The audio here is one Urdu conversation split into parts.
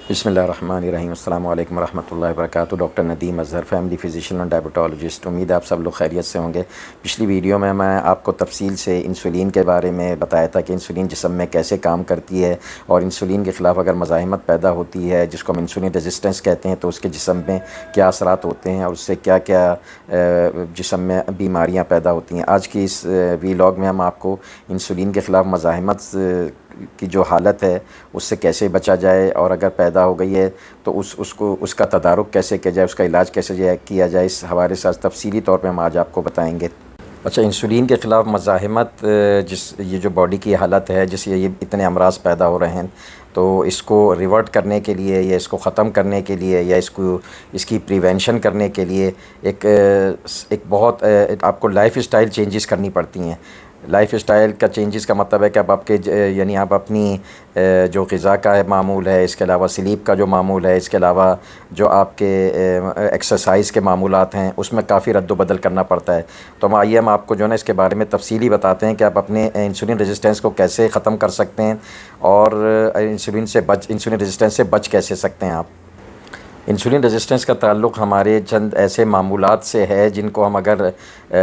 بسم اللہ الرحمن الرحیم۔ السلام علیکم ورحمۃ اللہ وبرکاتہ۔ Doctor Nadeem Azhar, family physician اور ڈائبٹالوجسٹ۔ امید ہے آپ سب لوگ خیریت سے ہوں گے۔ پچھلی ویڈیو میں آپ کو تفصیل سے انسولین کے بارے میں بتایا تھا کہ انسولین جسم میں کیسے کام کرتی ہے، اور انسولین کے خلاف اگر مزاحمت پیدا ہوتی ہے جس کو ہم انسولین ریزسٹنس کہتے ہیں تو اس کے جسم میں کیا اثرات ہوتے ہیں اور اس سے کیا کیا جسم میں بیماریاں پیدا ہوتی ہیں۔ آج کی اس ویلاگ میں ہم آپ کو انسولین کے خلاف مزاحمت کی جو حالت ہے اس سے کیسے بچا جائے، اور اگر پیدا ہو گئی ہے تو اس کا تدارک کیسے کیا جائے، اس کا علاج کیسے کیا جائے، اس حوالے سے تفصیلی طور پہ ہم آج آپ کو بتائیں گے۔ اچھا، انسولین کے خلاف مزاحمت یہ جو باڈی کی حالت ہے جس سے یہ اتنے امراض پیدا ہو رہے ہیں، تو اس کو ریورٹ کرنے کے لیے یا اس کو ختم کرنے کے لیے یا اس کی پریونشن کرنے کے لیے ایک بہت آپ کو لائف اسٹائل چینجز کرنی پڑتی ہیں۔ لائف اسٹائل کا چینجز کا مطلب ہے کہ اب آپ کے یعنی آپ اپنی جو غذا کا معمول ہے، اس کے علاوہ سلیپ کا جو معمول ہے، اس کے علاوہ جو آپ کے ایکسرسائز کے معمولات ہیں اس میں کافی رد و بدل کرنا پڑتا ہے۔ تو ہم آپ کو جو ہے نا اس کے بارے میں تفصیلی بتاتے ہیں کہ آپ اپنے انسولین ریزسٹنس کو کیسے ختم کر سکتے ہیں، اور انسولین ریزسٹنس سے بچ کیسے سکتے ہیں آپ۔ انسولین ریزسٹنس کا تعلق ہمارے چند ایسے معمولات سے ہے جن کو ہم اگر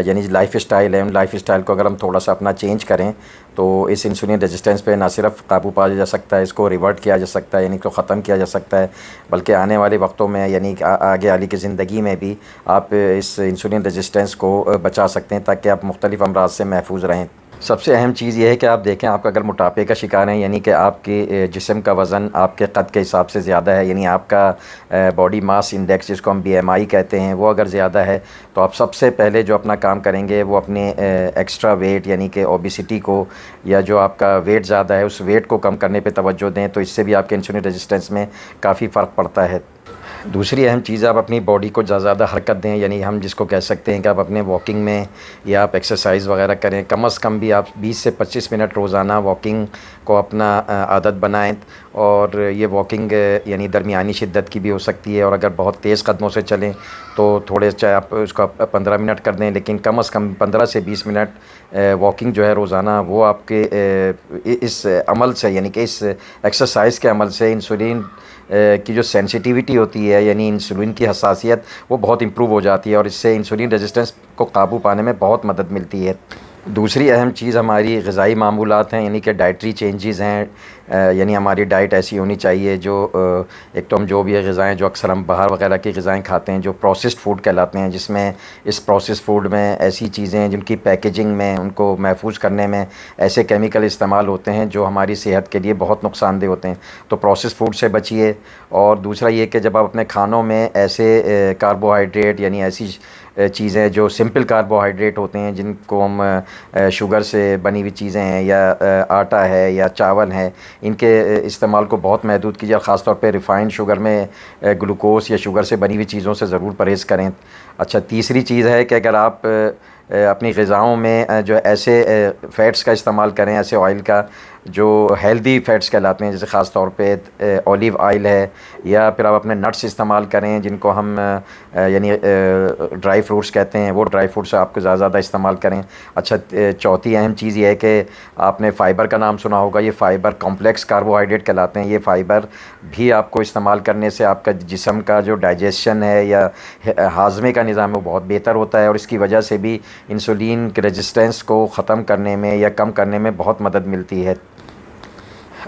یعنی لائف اسٹائل ہے، ان لائف اسٹائل کو اگر ہم تھوڑا سا اپنا چینج کریں تو اس انسولین ریزسٹنس پہ نہ صرف قابو پایا جا سکتا ہے، اس کو ریورٹ کیا جا سکتا ہے، یعنی اس کو ختم کیا جا سکتا ہے، بلکہ آنے والے وقتوں میں یعنی آگے والی کی زندگی میں بھی آپ اس انسولین ریزسٹنس کو بچا سکتے ہیں تاکہ آپ مختلف امراض سے محفوظ رہیں۔ سب سے اہم چیز یہ ہے کہ آپ دیکھیں، آپ اگر موٹاپے کا شکار ہیں، یعنی کہ آپ کے جسم کا وزن آپ کے قد کے حساب سے زیادہ ہے، یعنی آپ کا باڈی ماس انڈیکس جس کو ہم BMI کہتے ہیں وہ اگر زیادہ ہے، تو آپ سب سے پہلے جو اپنا کام کریں گے وہ اپنے ایکسٹرا ویٹ یعنی کہ اوبیسٹی کو، یا جو آپ کا ویٹ زیادہ ہے اس ویٹ کو کم کرنے پہ توجہ دیں، تو اس سے بھی آپ کے انسولین ریزسٹنس میں کافی فرق پڑتا ہے۔ دوسری اہم چیز، آپ اپنی باڈی کو زیادہ حرکت دیں، یعنی ہم جس کو کہہ سکتے ہیں کہ آپ اپنے واکنگ میں یا آپ ایکسرسائز وغیرہ کریں، کم از کم بھی آپ 20 سے 25 منٹ روزانہ واکنگ کو اپنا عادت بنائیں، اور یہ واکنگ یعنی درمیانی شدت کی بھی ہو سکتی ہے، اور اگر بہت تیز قدموں سے چلیں تو تھوڑے چاہے آپ اس کو 15 منٹ کر دیں، لیکن کم از کم 15 سے 20 منٹ واکنگ جو ہے روزانہ، وہ آپ کے اس عمل سے یعنی کہ اس ایکسرسائز کے عمل سے انسولین کی جو سینسیٹیوٹی ہوتی ہے یعنی انسولین کی حساسیت وہ بہت امپروو ہو جاتی ہے، اور اس سے انسولین ریزسٹنس کو قابو پانے میں بہت مدد ملتی ہے۔ دوسری اہم چیز ہماری غذائی معمولات ہیں، یعنی کہ ڈائٹری چینجز ہیں، یعنی ہماری ڈائٹ ایسی ہونی چاہیے جو ایک تو ہم جو بھی غذائیں جو اکثر ہم باہر وغیرہ کی غذائیں کھاتے ہیں جو پروسیسڈ فوڈ کہلاتے ہیں، جس میں اس پروسیسڈ فوڈ میں ایسی چیزیں ہیں جن کی پیکیجنگ میں ان کو محفوظ کرنے میں ایسے کیمیکل استعمال ہوتے ہیں جو ہماری صحت کے لیے بہت نقصان دہ ہوتے ہیں، تو پروسیسڈ فوڈ سے بچیے۔ اور دوسرا یہ کہ جب آپ اپنے کھانوں میں ایسے کاربوہائیڈریٹ یعنی ایسی چیزیں جو سمپل کاربوہائیڈریٹ ہوتے ہیں جن کو ہم شوگر سے بنی ہوئی چیزیں ہیں یا آٹا ہے یا چاول ہے، ان کے استعمال کو بہت محدود کیجیے، اور خاص طور پہ ریفائنڈ شوگر میں گلوکوز یا شوگر سے بنی ہوئی چیزوں سے ضرور پرہیز کریں۔ اچھا، تیسری چیز ہے کہ اگر آپ اپنی غذاؤں میں جو ایسے فیٹس کا استعمال کریں، ایسے آئل کا جو ہیلدی فیٹس کہلاتے ہیں، جیسے خاص طور پہ اولیو آئل ہے، یا پھر آپ اپنے نٹس استعمال کریں جن کو ہم یعنی ڈرائی فروٹس کہتے ہیں، وہ ڈرائی فروٹس آپ کو زیادہ استعمال کریں۔ اچھا، چوتھی اہم چیز یہ ہے کہ آپ نے فائبر کا نام سنا ہوگا، یہ فائبر کمپلیکس کاربوہائیڈریٹ کہلاتے ہیں، یہ فائبر بھی آپ کو استعمال کرنے سے آپ کا جسم کا جو ڈائجیشن ہے یا ہاضمے کا نظام ہے وہ بہت بہتر ہوتا ہے، اور اس کی وجہ سے بھی انسولین کے ریزسٹنس کو ختم کرنے میں یا کم کرنے میں بہت مدد ملتی ہے۔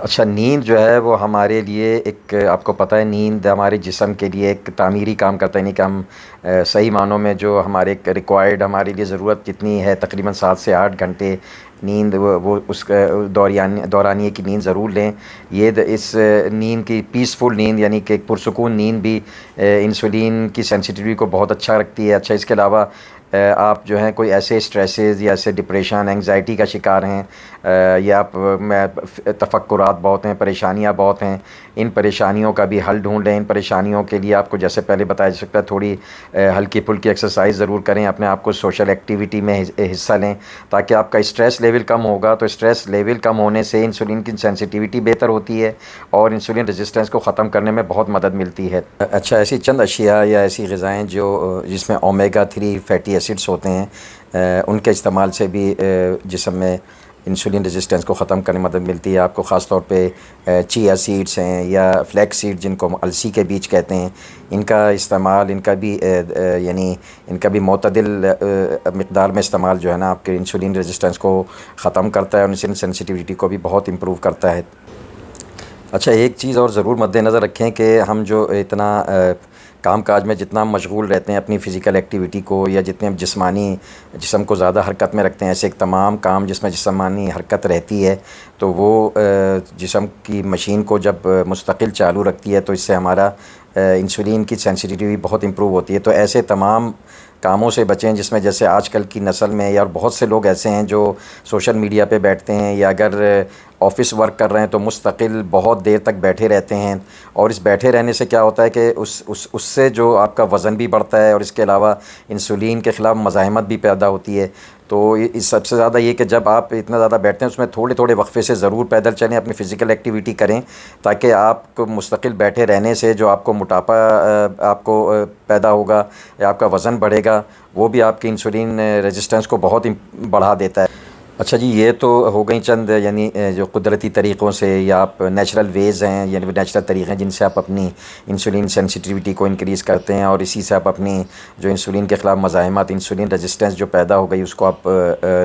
اچھا، نیند جو ہے وہ ہمارے لیے ایک، آپ کو پتہ ہے نیند ہمارے جسم کے لیے ایک تعمیری کام کرتا ہے، یعنی کہ ہم صحیح معنوں میں جو ہمارے ریکوائرڈ ہمارے لیے ضرورت جتنی ہے تقریباً 7 سے 8 گھنٹے نیند وہ اس دورانیے کی نیند ضرور لیں۔ اس نیند کی پیسفل نیند یعنی کہ ایک پرسکون نیند بھی انسولین کی سینسیٹیوٹی کو بہت اچھا رکھتی ہے۔ اچھا، اس کے علاوہ آپ جو ہیں کوئی ایسے اسٹریسز یا ایسے ڈپریشن انگزائٹی کا شکار ہیں، یا آپ میں تفکرات بہت ہیں، پریشانیاں بہت ہیں، ان پریشانیوں کا بھی حل ڈھونڈیں۔ ان پریشانیوں کے لیے آپ کو جیسے پہلے بتایا جا سکتا ہے تھوڑی ہلکی پھلکی ایکسرسائز ضرور کریں، اپنے آپ کو سوشل ایکٹیویٹی میں حصہ لیں تاکہ آپ کا اسٹریس لیول کم ہوگا، تو اسٹریس لیول کم ہونے سے انسولین کی سینسیٹیوٹی بہتر ہوتی ہے اور انسولین ریزسٹنس کو ختم کرنے میں بہت مدد ملتی ہے۔ اچھا، ایسی چند اشیاء یا ایسی غذائیں جس میں اومیگا 3 فیٹی ایسڈس ہوتے ہیں، ان کے استعمال سے بھی جسم میں انسولین ریزسٹنس کو ختم کرنے میں مدد ملتی ہے آپ کو. خاص طور پہ چیا سیڈس ہیں یا فلیکس سیڈ جن کو السی کے بیج کہتے ہیں، ان کا استعمال، ان کا بھی یعنی ان کا بھی معتدل مقدار میں استعمال جو ہے نا آپ کے انسولین ریزسٹنس کو ختم کرتا ہے اور انسولین سینسٹیوٹی کو بھی بہت امپروو کرتا ہے. اچھا، ایک چیز اور ضرور مد نظر رکھیں کہ ہم جو اتنا کام کاج میں جتنا مشغول رہتے ہیں اپنی فزیکل ایکٹیویٹی کو، یا جتنے ہم جسم کو زیادہ حرکت میں رکھتے ہیں، ایسے ایک تمام کام جس میں جسمانی حرکت رہتی ہے تو وہ جسم کی مشین کو جب مستقل چالو رکھتی ہے تو اس سے ہمارا انسولین کی سینسٹیوٹی بھی بہت امپروو ہوتی ہے. تو ایسے تمام کاموں سے بچیں جس میں، جیسے آج کل کی نسل میں یا بہت سے لوگ ایسے ہیں جو سوشل میڈیا پہ بیٹھتے ہیں، یا اگر آفس ورک کر رہے ہیں تو مستقل بہت دیر تک بیٹھے رہتے ہیں. اور اس بیٹھے رہنے سے کیا ہوتا ہے کہ اس سے جو آپ کا وزن بھی بڑھتا ہے، اور اس کے علاوہ انسولین کے خلاف مزاحمت بھی پیدا ہوتی ہے. تو اس سب سے زیادہ یہ کہ جب آپ اتنا زیادہ بیٹھتے ہیں اس میں تھوڑے تھوڑے وقفے سے ضرور پیدل چلیں، اپنی فزیکل ایکٹیویٹی کریں، تاکہ آپ کو مستقل بیٹھے رہنے سے جو آپ کو موٹاپا آپ کو پیدا ہوگا یا آپ کا وزن بڑھے گا، وہ بھی آپ کی انسولین ریزسٹنس کو بہت بڑھا دیتا ہے. اچھا جی، یہ تو ہو گئی چند یعنی جو قدرتی طریقوں سے یا آپ نیچرل ویز ہیں، یعنی نیچرل طریقے ہیں جن سے آپ اپنی انسولین سینسٹیوٹی کو انکریز کرتے ہیں، اور اسی سے آپ اپنی جو انسولین کے خلاف مزاحمت، انسولین ریزسٹنس جو پیدا ہو گئی اس کو آپ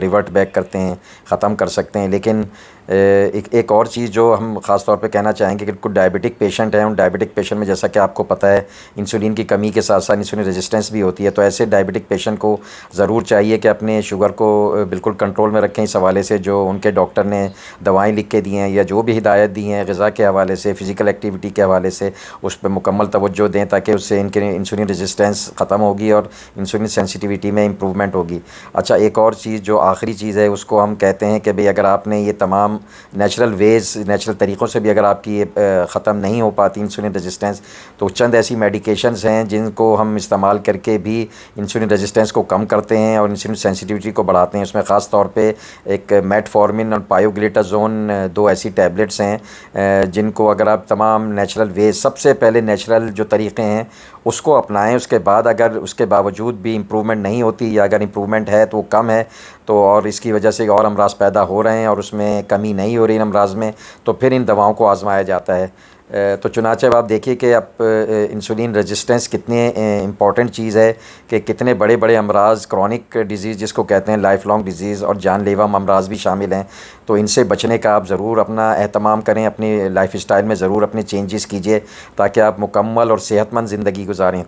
ریورٹ بیک کرتے ہیں، ختم کر سکتے ہیں. لیکن ایک اور چیز جو ہم خاص طور پہ کہنا چاہیں گے کہ کچھ ڈائبٹک پیشنٹ ہیں، ان ڈائبٹک پیشنٹ میں جیسا کہ آپ کو پتہ ہے انسولین کی کمی کے ساتھ ساتھ انسولین ریزسٹنس بھی ہوتی ہے. تو ایسے ڈائبٹک پیشنٹ کو ضرور چاہیے کہ اپنے شوگر کو بالکل کنٹرول میں رکھیں. اس حوالے سے جو ان کے ڈاکٹر نے دوائیں لکھ کے دی ہیں یا جو بھی ہدایت دی ہیں غذا کے حوالے سے، فزیکل ایکٹیویٹی کے حوالے سے، اس پہ مکمل توجہ دیں، تاکہ اس سے ان کے انسولین ریزسٹنس ختم ہوگی اور انسولین سینسٹیوٹی میں امپروومنٹ ہوگی. اچھا، ایک اور چیز جو آخری چیز ہے اس کو ہم کہتے ہیں کہ بھئی اگر آپ نے یہ تمام نیچرل ویز، نیچرل طریقوں سے بھی اگر آپ کی ختم نہیں ہو پاتی انسولین ریزسٹنس، تو چند ایسی میڈیکیشنز ہیں جن کو ہم استعمال کر کے بھی انسولین ریزسٹنس کو کم کرتے ہیں اور انسولین سینسٹیوٹی کو بڑھاتے ہیں. اس میں خاص طور پہ ایک میٹفارمن اور پایوگلیٹازون، دو ایسی ٹیبلٹس ہیں جن کو اگر آپ تمام نیچرل ویز، سب سے پہلے نیچرل جو طریقے ہیں اس کو اپنائیں. اس کے بعد اگر اس کے باوجود بھی امپروومنٹ نہیں ہوتی یا اگر امپروومنٹ ہے تو وہ کم ہے، تو اور اس کی وجہ سے اور امراض پیدا ہو رہے ہیں اور اس میں کمی نہیں ہو رہی ان امراض میں، تو پھر ان دواؤں کو آزمایا جاتا ہے. تو چنانچہ اب آپ دیکھیے کہ اب انسولین ریزسٹنس کتنے امپورٹنٹ چیز ہے، کہ کتنے بڑے بڑے امراض، کرونک ڈیزیز جس کو کہتے ہیں، لائف لانگ ڈیزیز، اور جان لیوا امراض بھی شامل ہیں. تو ان سے بچنے کا آپ ضرور اپنا اہتمام کریں، اپنی لائف اسٹائل میں ضرور اپنے چینجز کیجیے، تاکہ آپ مکمل اور صحت مند زندگی گزاریں.